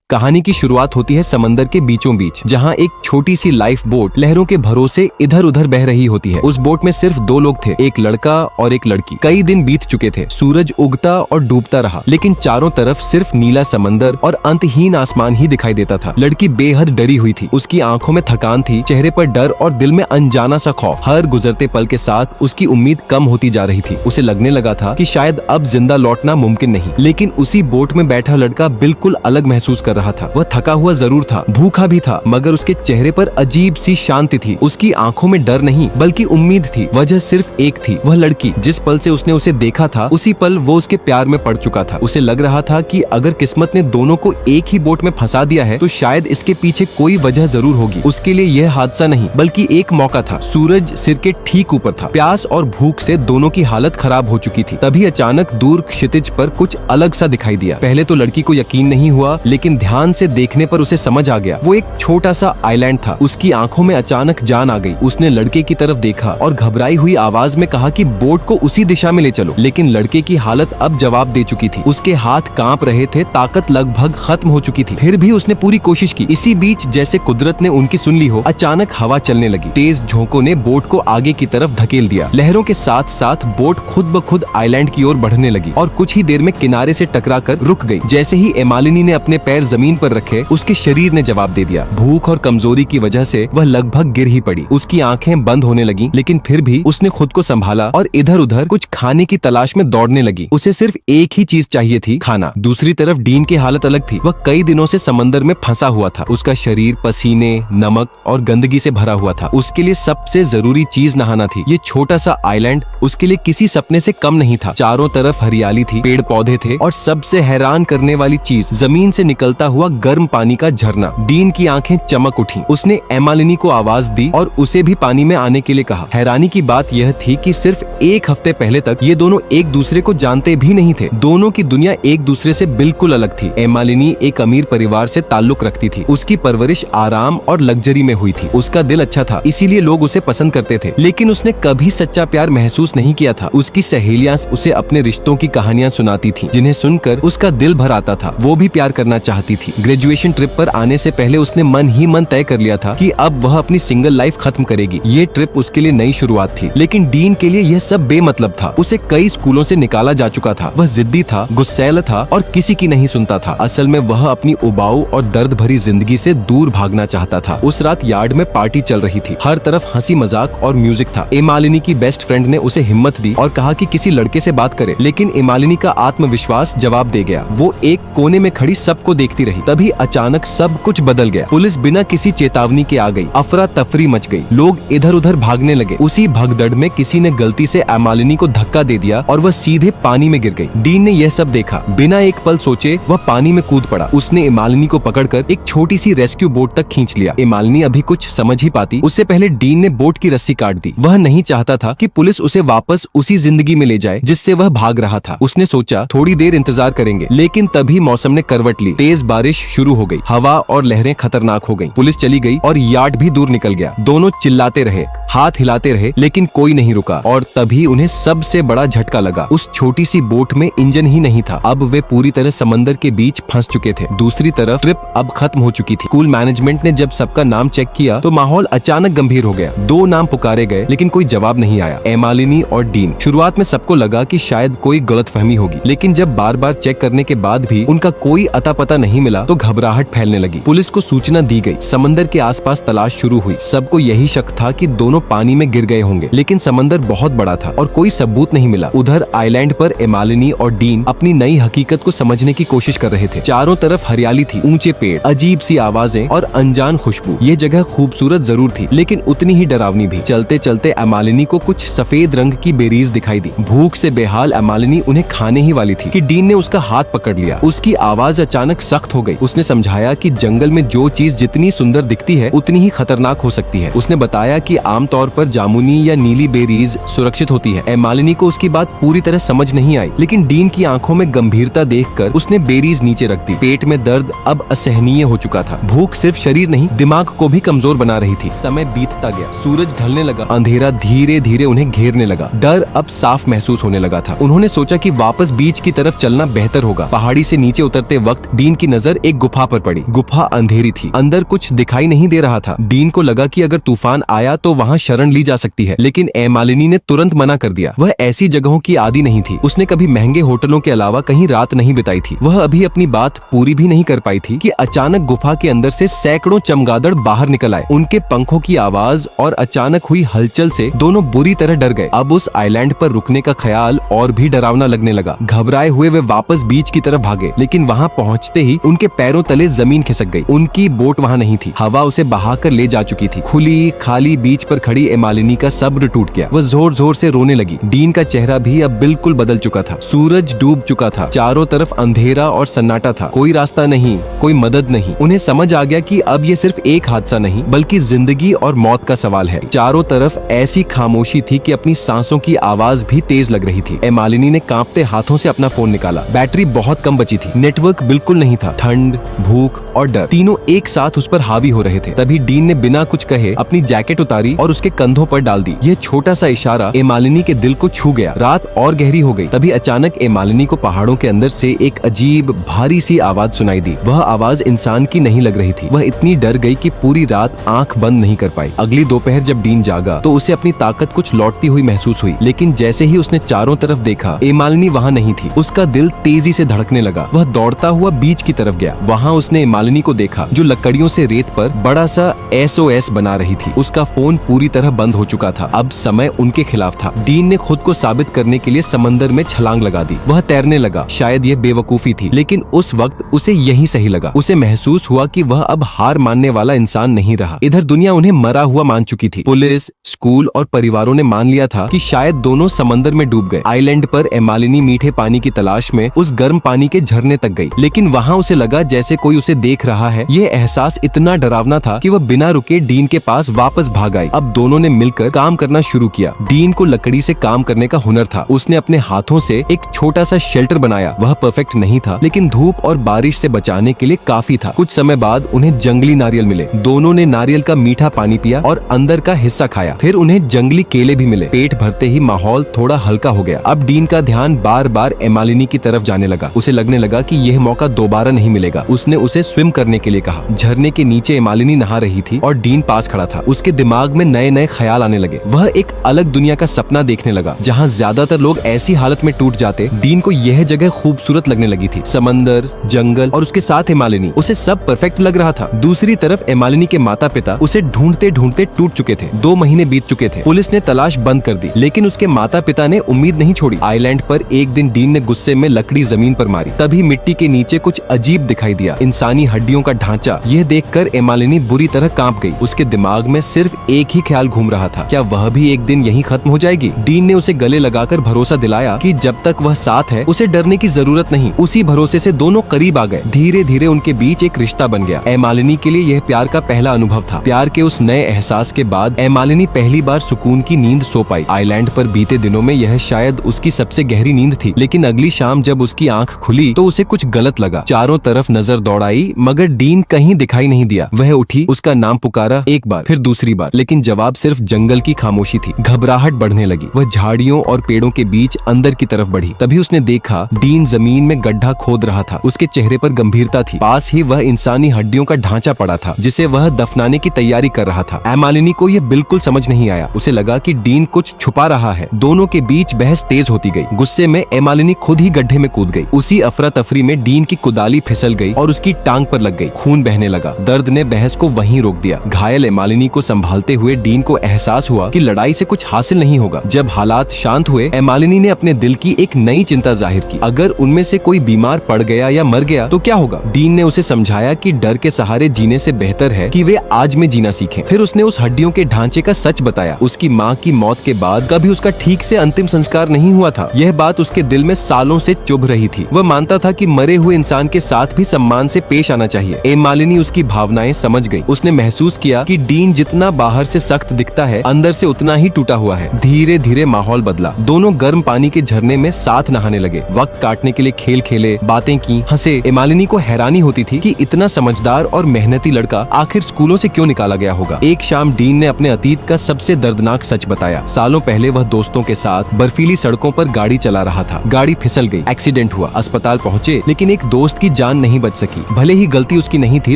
कहानी की शुरुआत होती है समंदर के बीचों बीच, जहाँ एक छोटी सी लाइफ बोट लहरों के भरोसे इधर उधर बह रही होती है। उस बोट में सिर्फ दो लोग थे, एक लड़का और एक लड़की। कई दिन बीत चुके थे, सूरज उगता और डूबता रहा, लेकिन चारों तरफ सिर्फ नीला समंदर और अंतहीन आसमान ही दिखाई देता था। लड़की बेहद डरी हुई थी, उसकी आंखों में थकान थी, चेहरे पर डर और दिल में अनजाना सा खौफ। हर गुजरते पल के साथ उसकी उम्मीद कम होती जा रही थी। उसे लगने लगा था कि शायद अब जिंदा लौटना मुमकिन नहीं। लेकिन उसी बोट में बैठा लड़का बिल्कुल अलग महसूस कर रहा था। वह थका हुआ जरूर था, भूखा भी था, मगर उसके चेहरे पर अजीब सी शांति थी। उसकी आंखों में डर नहीं बल्कि उम्मीद थी। वजह सिर्फ एक थी, वह लड़की। जिस पल से उसने उसे देखा था, उसी पल वो उसके प्यार में पड़ चुका था। उसे लग रहा था कि अगर किस्मत ने दोनों को एक ही बोट में फंसा दिया है तो शायद इसके पीछे कोई वजह जरूर होगी। उसके लिए यह हादसा नहीं बल्कि एक मौका था। सूरज सिर के ठीक ऊपर था। प्यास और भूख से दोनों की हालत खराब हो चुकी थी। तभी अचानक दूर क्षितिज पर कुछ अलग सा दिखाई दिया। पहले तो लड़की को यकीन नहीं हुआ, लेकिन ध्यान से देखने पर उसे समझ आ गया। वो एक छोटा सा आइलैंड था। उसकी आंखों में अचानक जान आ गई। उसने लड़के की तरफ देखा और घबराई हुई आवाज में कहा कि बोट को उसी दिशा में ले चलो। लेकिन लड़के की हालत अब जवाब दे चुकी थी। उसके हाथ कांप रहे थे, ताकत लगभग खत्म हो चुकी थी। फिर भी उसने पूरी कोशिश की। इसी बीच जैसे कुदरत ने उनकी सुन ली हो, अचानक हवा चलने लगी। तेज झोंकों ने बोट को आगे की तरफ धकेल दिया। लहरों के साथ साथ बोट खुद ब खुद आइलैंड की ओर बढ़ने लगी और कुछ ही देर में किनारे से टकराकर रुक गई। जैसे ही एमालिनी ने अपने पैर जमीन पर रखे, उसके शरीर ने जवाब दे दिया। भूख और कमजोरी की वजह से वह लगभग गिर ही पड़ी। उसकी आंखें बंद होने लगी, लेकिन फिर भी उसने खुद को संभाला और इधर उधर कुछ खाने की तलाश में दौड़ने लगी। उसे सिर्फ एक ही चीज चाहिए थी, खाना। दूसरी तरफ डीन की हालत अलग थी। वह कई दिनों से समंदर में फंसा हुआ था। उसका शरीर पसीने, नमक और गंदगी से भरा हुआ था। उसके लिए सबसे जरूरी चीज नहाना थी। ये छोटा सा आइलैंड उसके लिए किसी सपने से कम नहीं था। चारों तरफ हरियाली थी, पेड़ पौधे थे और सबसे हैरान करने वाली चीज, जमीन से निकलता हुआ गर्म पानी का झरना। डीन की आंखें चमक उठी। उसने एमालिनी को आवाज दी और उसे भी पानी में आने के लिए कहा। हैरानी की बात यह थी कि सिर्फ एक हफ्ते पहले तक ये दोनों एक दूसरे को जानते भी नहीं थे। दोनों की दुनिया एक दूसरे से बिल्कुल अलग थी। एमालिनी एक अमीर परिवार से ताल्लुक रखती थी। उसकी परवरिश आराम और लग्जरी में हुई थी। उसका दिल अच्छा था, इसीलिए लोग उसे पसंद करते थे। लेकिन उसने कभी सच्चा प्यार महसूस नहीं किया था। उसकी सहेलियां उसे अपने रिश्तों की कहानियां सुनाती थी, जिन्हें सुनकर उसका दिल भर आता था। वो भी प्यार करना चाहती थी। ग्रेजुएशन ट्रिप पर आने से पहले उसने मन ही मन तय कर लिया था कि अब वह अपनी सिंगल लाइफ खत्म करेगी। ये ट्रिप उसके लिए नई शुरुआत थी। लेकिन डीन के लिए यह सब बेमतलब था। उसे कई स्कूलों से निकाला जा चुका था। वह जिद्दी था, गुस्सैल था और किसी की नहीं सुनता था। असल में वह अपनी उबाऊ और दर्द भरी जिंदगी से दूर भागना चाहता था। उस रात यार्ड में पार्टी चल रही थी। हर तरफ हंसी मजाक और म्यूजिक था। एमालिनी की बेस्ट फ्रेंड ने उसे हिम्मत दी और कहा कि किसी लड़के से बात करे, लेकिन एमालिनी का आत्मविश्वास जवाब दे गया। वो एक कोने में खड़ी सबको देखती रही। तभी अचानक सब कुछ बदल गया। पुलिस बिना किसी चेतावनी के आ गई। अफरा तफरी मच गई। लोग इधर उधर भागने लगे। उसी भगदड़ में किसी ने गलती से एमालिनी को धक्का दे दिया और वह सीधे पानी में गिर गई। डीन ने यह सब देखा। बिना एक पल सोचे वह पानी में कूद पड़ा। उसने एमालिनी को पकड़कर एक छोटी सी रेस्क्यू बोट तक खींच लिया। एमालिनी अभी कुछ समझ ही पाती, उससे पहले डीन ने बोट की रस्सी काट दी। वह नहीं चाहता था कि पुलिस उसे वापस उसी जिंदगी में ले जाए जिससे वह भाग रहा था। उसने सोचा थोड़ी देर इंतजार करेंगे, लेकिन तभी मौसम ने करवट ली। तेज बारिश शुरू हो गई। हवा और लहरें खतरनाक हो गईं। पुलिस चली गई और यार्ड भी दूर निकल गया। दोनों चिल्लाते रहे, हाथ हिलाते रहे, लेकिन कोई नहीं रुका। और तभी उन्हें सबसे बड़ा झटका लगा। उस छोटी सी बोट में इंजन ही नहीं था। अब वे पूरी तरह समंदर के बीच फंस चुके थे। दूसरी तरफ ट्रिप अब खत्म हो चुकी थी। स्कूल मैनेजमेंट ने जब सबका नाम चेक किया तो माहौल अचानक गंभीर हो गया। दो नाम पुकारे गए, लेकिन कोई जवाब नहीं आया, एमालिनी और डीन। शुरुआत में सबको लगा कि शायद कोई गलतफहमी होगी, लेकिन जब बार बार चेक करने के बाद भी उनका कोई अता पता नहीं मिला तो घबराहट फैलने लगी। पुलिस को सूचना दी गई। समंदर के आसपास तलाश शुरू हुई। सबको यही शक था कि दोनों पानी में गिर गए होंगे, लेकिन समंदर बहुत बड़ा था और कोई सबूत नहीं मिला। उधर आइलैंड पर एमालिनी और डीन अपनी नई हकीकत को समझने की कोशिश कर रहे थे। चारों तरफ हरियाली थी, ऊंचे पेड़, अजीब सी आवाजें और अनजान खुशबू। ये जगह खूबसूरत जरूर थी, लेकिन उतनी ही डरावनी भी। चलते चलते एमालिनी को कुछ सफेद रंग की बेरीज दिखाई दी। भूख से बेहाल एमालिनी उन्हें खाने ही वाली थी कि डीन ने उसका हाथ पकड़ लिया। उसकी आवाज अचानक सख्त हो गई। उसने समझाया कि जंगल में जो चीज जितनी सुंदर दिखती है उतनी ही खतरनाक हो सकती है। उसने बताया कि आमतौर पर जामुनी या नीली बेरीज सुरक्षित होती है। एमालिनी को उसकी बात पूरी तरह समझ नहीं आई, लेकिन डीन की आंखों में गंभीरता देखकर उसने बेरीज नीचे रख दी। पेट में दर्द अब असहनीय हो चुका था। भूख सिर्फ शरीर नहीं, दिमाग को भी कमजोर बना रही थी। समय बीतता गया। सूरज ढलने लगा। अंधेरा धीरे धीरे उन्हें घेरने लगा। डर अब साफ महसूस होने लगा था। उन्होंने सोचा कि वापस बीच की तरफ चलना बेहतर होगा। पहाड़ी से नीचे उतरते वक्त डीन की नजर एक गुफा पर पड़ी। गुफा अंधेरी थी, अंदर कुछ दिखाई नहीं दे रहा था। डीन को लगा कि अगर तूफान आया तो वहाँ शरण ली जा सकती है, लेकिन मालिनी ने तुरंत मना कर दिया। वह ऐसी जगहों की आदी नहीं थी, उसने कभी महंगे होटलों के अलावा कहीं रात नहीं बिताई थी। वह अभी अपनी बात पूरी भी नहीं कर पाई थी कि अचानक गुफा के अंदर से सैकड़ों चमगादड़ बाहर निकल आए। उनके पंखों की आवाज और अचानक हुई हलचल से दोनों बुरी तरह डर गए। अब उस आइलैंड पर रुकने का ख्याल और भी डरावना लगने लगा। घबराए हुए वे वापस बीच की तरफ भागे, लेकिन वहाँ पहुँचते ही उनके पैरों तले जमीन खिसक गई। उनकी बोट वहाँ नहीं थी, हवा उसे बहाकर ले जा चुकी थी। खुली खाली बीच पर खड़ी मालिनी का सब्र टूट गया। वह जोर जोर से रोने लगी। डीन का चेहरा भी अब बिल्कुल बदल चुका था। सूरज डूब चुका था, चारों तरफ अंधेरा और सन्नाटा था। कोई रास्ता नहीं, कोई मदद नहीं। उन्हें समझ आ गया कि अब ये सिर्फ एक हादसा नहीं बल्कि जिंदगी और मौत का सवाल है। चारों तरफ ऐसी खामोशी थी कि अपनी सांसों की आवाज भी तेज लग रही थी। मालिनी ने कांपते हाथों से अपना फोन निकाला। बैटरी बहुत कम बची थी, नेटवर्क बिल्कुल नहीं था। ठंड, भूख और डर तीनों एक साथ उस पर हावी हो रहे थे। तभी डीन ने बिना कुछ कहे अपनी जैकेट उतारी और उसके कंधों पर डाल दी। यह छोटा सा इशारा मालिनी के दिल को छू गया। रात और गहरी हो गई। तभी अचानक मालिनी को पहाड़ों के अंदर से एक अजीब भारी सी आवाज सुनाई दी। वह आवाज इंसान की नहीं लग रही थी। वह इतनी डर गई कि पूरी रात आंख बंद नहीं कर पाई। अगली दोपहर जब डीन जागा तो उसे अपनी ताकत कुछ लौटती हुई महसूस हुई, लेकिन जैसे ही उसने चारों तरफ देखा मालिनी वहाँ नहीं थी। उसका दिल तेजी से धड़कने लगा। वह दौड़ता हुआ बीच की तरफ गया। वहाँ उसने मालिनी को देखा जो लकड़ियों से रेत पर बड़ा सा SOS बना रही थी। उसका फोन पूरी तरह बंद हो चुका था। अब समय उनके खिलाफ था। डीन ने खुद को साबित करने के लिए समंदर में छलांग लगा दी। वह तैरने लगा। शायद यह बेवकूफी थी, लेकिन उस वक्त उसे यही सही लगा। उसे महसूस हुआ कि वह अब हार मानने वाला इंसान नहीं रहा। इधर दुनिया उन्हें मरा हुआ मान चुकी थी। पुलिस, स्कूल और परिवारों ने मान लिया था कि शायद दोनों समंदर में डूब गए। आइलैंड पर मालिनी मीठे पानी की तलाश में उस गर्म पानी के झरने तक गई, लेकिन वहाँ उसे लगा जैसे कोई उसे देख रहा है। यह एहसास इतना डरावना था कि वह बिना रुके डीन के पास वापस भाग आई। अब दोनों ने मिलकर काम करना शुरू किया। डीन को लकड़ी से काम करने का हुनर था। उसने अपने हाथों से एक छोटा सा शेल्टर बनाया। वह परफेक्ट नहीं था, लेकिन धूप और बारिश से बचाने के लिए काफी था। कुछ समय बाद उन्हें जंगली नारियल मिले। दोनों ने नारियल का मीठा पानी पिया और अंदर का हिस्सा खाया। फिर उन्हें जंगली केले भी मिले। पेट भरते ही माहौल थोड़ा हल्का हो गया। अब डीन का ध्यान बार बार मालिनी की तरफ जाने लगा। उसे लगने लगा कि यह मौका दोबारा नहीं मिलेगा। उसने उसे स्विम करने के लिए कहा। झरने के नीचे मालिनी नहा रही थी और डीन पास खड़ा था। उसके दिमाग में नए नए ख्याल आने लगे। वह एक अलग दुनिया का सपना देखने लगा जहाँ ज्यादातर लोग ऐसी हालत में टूट जाते। डीन को यह जगह खूबसूरत लगने लगी थी। समंदर, जंगल और उसके साथ मालिनी, उसे सब परफेक्ट लग रहा था। दूसरी तरफ मालिनी के माता पिता उसे ढूंढते ढूंढते टूट चुके थे। 2 महीने बीत चुके थे। पुलिस ने तलाश बंद कर दी, लेकिन उसके माता पिता ने उम्मीद नहीं छोड़ी। आइलैंड पर एक दिन डीन ने गुस्से में लकड़ी जमीन पर मारी। तभी मिट्टी के नीचे कुछ अजीब दिखाई दिया, इंसानी हड्डियों का ढांचा। यह देखकर मालिनी बुरी तरह कांप गई। उसके दिमाग में सिर्फ एक ही ख्याल घूम रहा था, क्या वह भी एक दिन यहीं खत्म हो जाएगी? डीन ने उसे गले लगाकर भरोसा दिलाया कि जब तक वह साथ है उसे डरने की जरूरत नहीं। उसी भरोसे से दोनों करीब आ गए। धीरे धीरे उनके बीच एक रिश्ता बन गया। मालिनी के लिए यह प्यार का पहला अनुभव था। प्यार के उस नए एहसास के बाद मालिनी पहली बार सुकून की नींद सो पाई। आइलैंड पर बीते दिनों में यह शायद उसकी सबसे गहरी नींद थी, लेकिन अगली शाम जब उसकी आंख खुली तो उसे कुछ गलत लगा। चारों तरफ नजर दौड़ाई, मगर डीन कहीं दिखाई नहीं दिया। वह उठी, उसका नाम पुकारा, एक बार फिर दूसरी बार, लेकिन जवाब सिर्फ जंगल की खामोशी थी। घबराहट बढ़ने लगी। वह झाड़ियों और पेड़ों के बीच अंदर की तरफ बढ़ी। तभी उसने देखा डीन जमीन में गड्ढा खोद रहा था। उसके चेहरे पर गंभीरता थी। पास ही वह इंसानी हड्डियों का ढांचा पड़ा था जिसे वह दफनाने की तैयारी कर रहा था। मालिनी को यह बिल्कुल समझ नहीं आया। उसे लगा कि डीन कुछ छुपा रहा है। दोनों के बीच बहस तेज होती गई। गुस्से में मालिनी खुद ही गड्ढे में कूद गई। उसी अफरा तफरी में डीन की कुदाली फिसल गई और उसकी टांग पर लग गई। खून बहने लगा। दर्द ने बहस को वहीं रोक दिया। घायल मालिनी को संभालते हुए डीन को एहसास हुआ कि लड़ाई से कुछ हासिल नहीं होगा। जब हालात शांत हुए, मालिनी ने अपने दिल की एक नई चिंता जाहिर की। अगर उनमें से कोई बीमार पड़ गया या मर गया तो क्या होगा? डीन ने उसे समझाया कि डर के सहारे जीने से बेहतर है कि वे आज में जीना सीखें। फिर उसने उस हड्डियों के ढांचे का सच बताया। उसकी माँ की मौत के बाद कभी उसका ठीक से अंतिम संस्कार नहीं हुआ था। यह बात उसके दिल में सालों से चुभ रही थी। वह मानता था कि मरे हुए इंसान के साथ भी सम्मान से पेश आना चाहिए। मालिनी उसकी भावनाएं समझ गई। उसने महसूस किया कि डीन जितना बाहर से सख्त दिखता है, अंदर से उतना ही टूटा हुआ है। धीरे धीरे माहौल बदला। दोनों गर्म पानी के झरने में साथ नहाने लगे। वक्त काटने के लिए खेल खेले, बातें की, हंसे। मालिनी को हैरानी होती थी कि इतना समझदार और मेहनती लड़का आखिर स्कूलों से क्यों निकाला गया होगा। एक शाम डीन ने अपने अतीत का सबसे दर्दनाक सच बताया। सालों पहले वह दोस्तों के साथ बर्फीली सड़कों पर गाड़ी चला रहा था। गाड़ी फिसल गई, एक्सीडेंट हुआ, अस्पताल पहुंचे, लेकिन एक दोस्त की जान जान नहीं बच सकी। भले ही गलती उसकी नहीं थी,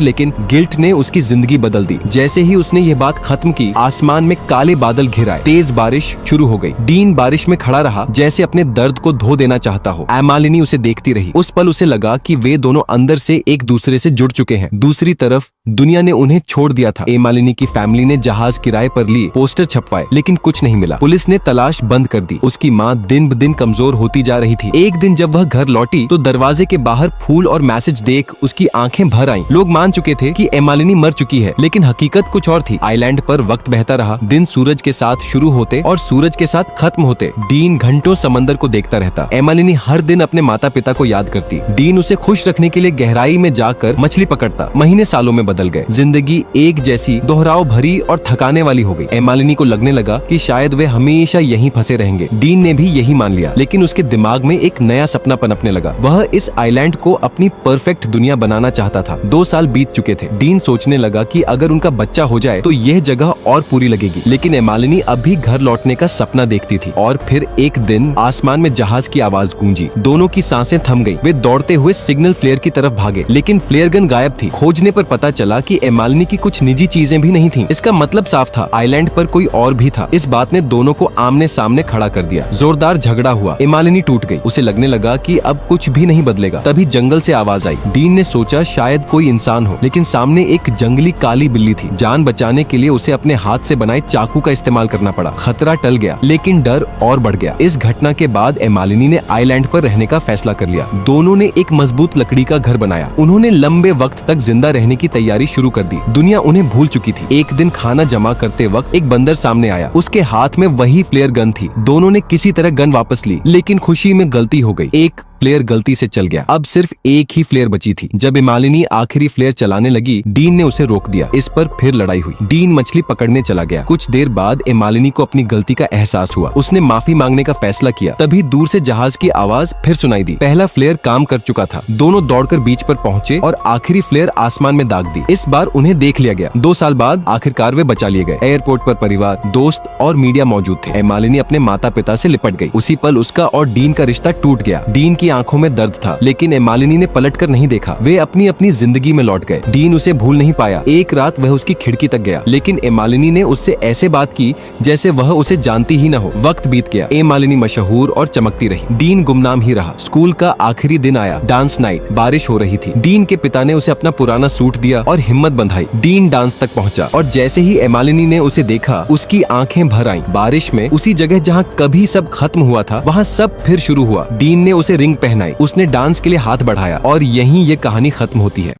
लेकिन गिल्ट ने उसकी जिंदगी बदल दी। जैसे ही उसने ये बात खत्म की, आसमान में काले बादल घिर आए, तेज बारिश शुरू हो गई। डीन बारिश में खड़ा रहा, जैसे अपने दर्द को धो देना चाहता हो। एमालिनी उसे देखती रही। उस पल उसे लगा कि वे दोनों अंदर से एक दूसरे से जुड़ चुके हैं। दूसरी तरफ दुनिया ने उन्हें छोड़ दिया था। एमालिनी की फैमिली ने जहाज किराए पर लिए, पोस्टर छपवाए, लेकिन कुछ नहीं मिला। पुलिस ने तलाश बंद कर दी। उसकी माँ दिन ब दिन कमजोर होती जा रही थी। एक दिन जब वह घर लौटी तो दरवाजे के बाहर फूल और मैसेज देख उसकी आंखें भर आईं। लोग मान चुके थे कि एमालिनी मर चुकी है, लेकिन हकीकत कुछ और थी। आइलैंड पर वक्त बहता रहा। दिन सूरज के साथ शुरू होते और सूरज के साथ खत्म होते। डीन घंटों समंदर को देखता रहता। एमालिनी हर दिन अपने माता पिता को याद करती। डीन उसे खुश रखने के लिए गहराई में जाकर मछली पकड़ता। महीने सालों में बदल गए। जिंदगी एक जैसी दोहराव भरी और थकाने वाली हो गई। एमालिनी को लगने लगा कि शायद वे हमेशा यहीं फंसे रहेंगे। डीन ने भी यही मान लिया, लेकिन उसके दिमाग में एक नया सपना पनपने लगा। वह इस आइलैंड को अपनी परफेक्ट दुनिया बनाना चाहता था। 2 साल बीत चुके थे। डीन सोचने लगा कि अगर उनका बच्चा हो जाए तो यह जगह और पूरी लगेगी। लेकिन एमालिनी अब भी घर लौटने का सपना देखती थी। और फिर एक दिन आसमान में जहाज की आवाज गूंजी। दोनों की सांसें थम गई। वे दौड़ते हुए सिग्नल फ्लेयर की तरफ भागे, लेकिन फ्लेयर गन गायब थी। खोजने पर पता चला कि एमालिनी की कुछ निजी चीजें भी नहीं थीं। इसका मतलब साफ था, आइलैंड पर कोई और भी था। इस बात ने दोनों को आमने सामने खड़ा कर दिया। जोरदार झगड़ा हुआ। एमालिनी टूट गई। उसे लगने लगा कि अब कुछ भी नहीं बदलेगा। तभी जंगल से आवाज आई। डीन ने सोचा शायद कोई इंसान हो, लेकिन सामने एक जंगली काली बिल्ली थी। जान बचाने के लिए उसे अपने हाथ से बनाए चाकू का इस्तेमाल करना पड़ा। खतरा टल गया, लेकिन डर और बढ़ गया। इस घटना के बाद एमालिनी ने आइलैंड पर रहने का फैसला कर लिया। दोनों ने एक मजबूत लकड़ी का घर बनाया। उन्होंने लंबे वक्त तक जिंदा रहने की तैयारी शुरू कर दी। दुनिया उन्हें भूल चुकी थी। एक दिन खाना जमा करते वक्त एक बंदर सामने आया। उसके हाथ में वही फ्लेयर गन थी। दोनों ने किसी तरह गन वापस ली, लेकिन खुशी में गलती हो गई। एक फ्लेयर गलती से चल गया। अब सिर्फ एक ही फ्लेयर बची थी। जब एमालिनी आखिरी फ्लेयर चलाने लगी, डीन ने उसे रोक दिया। इस पर फिर लड़ाई हुई। डीन मछली पकड़ने चला गया। कुछ देर बाद एमालिनी को अपनी गलती का एहसास हुआ। उसने माफी मांगने का फैसला किया। तभी दूर से जहाज की आवाज फिर सुनाई दी। पहला फ्लेयर काम कर चुका था। दोनों दौड़कर बीच पर पहुंचे और आखिरी फ्लेयर आसमान में दाग दी। इस बार उन्हें देख लिया गया। 2 साल बाद आखिरकार वे बचा लिए गए। एयरपोर्ट पर परिवार, दोस्त और मीडिया मौजूद थे। एमालिनी अपने माता पिता से लिपट गई। उसी पल उसका और डीन का रिश्ता टूट गया। डीन की आंखों में दर्द था, लेकिन एमालिनी ने पलटकर नहीं देखा। वे अपनी अपनी जिंदगी में लौट गए। डीन उसे भूल नहीं पाया। एक रात वह उसकी खिड़की तक गया, लेकिन एमालिनी ने उससे ऐसे बात की जैसे वह उसे जानती ही न हो। वक्त बीत गया। एमालिनी मशहूर और चमकती रही। डीन गुमनाम ही रहा। स्कूल का आखिरी दिन आया। Dance night. बारिश हो रही थी। डीन के पिता ने उसे अपना पुराना सूट दिया और हिम्मत बंधाई। डीन डांस तक पहुंचा और जैसे ही एमालिनी ने उसे देखा, उसकी आंखें भर आईं। बारिश में उसी जगह जहां कभी सब खत्म हुआ था, वहां सब फिर शुरू हुआ। डीन ने उसे रिंग पहनाई। उसने डांस के लिए हाथ बढ़ाया और यहीं ये कहानी खत्म होती है।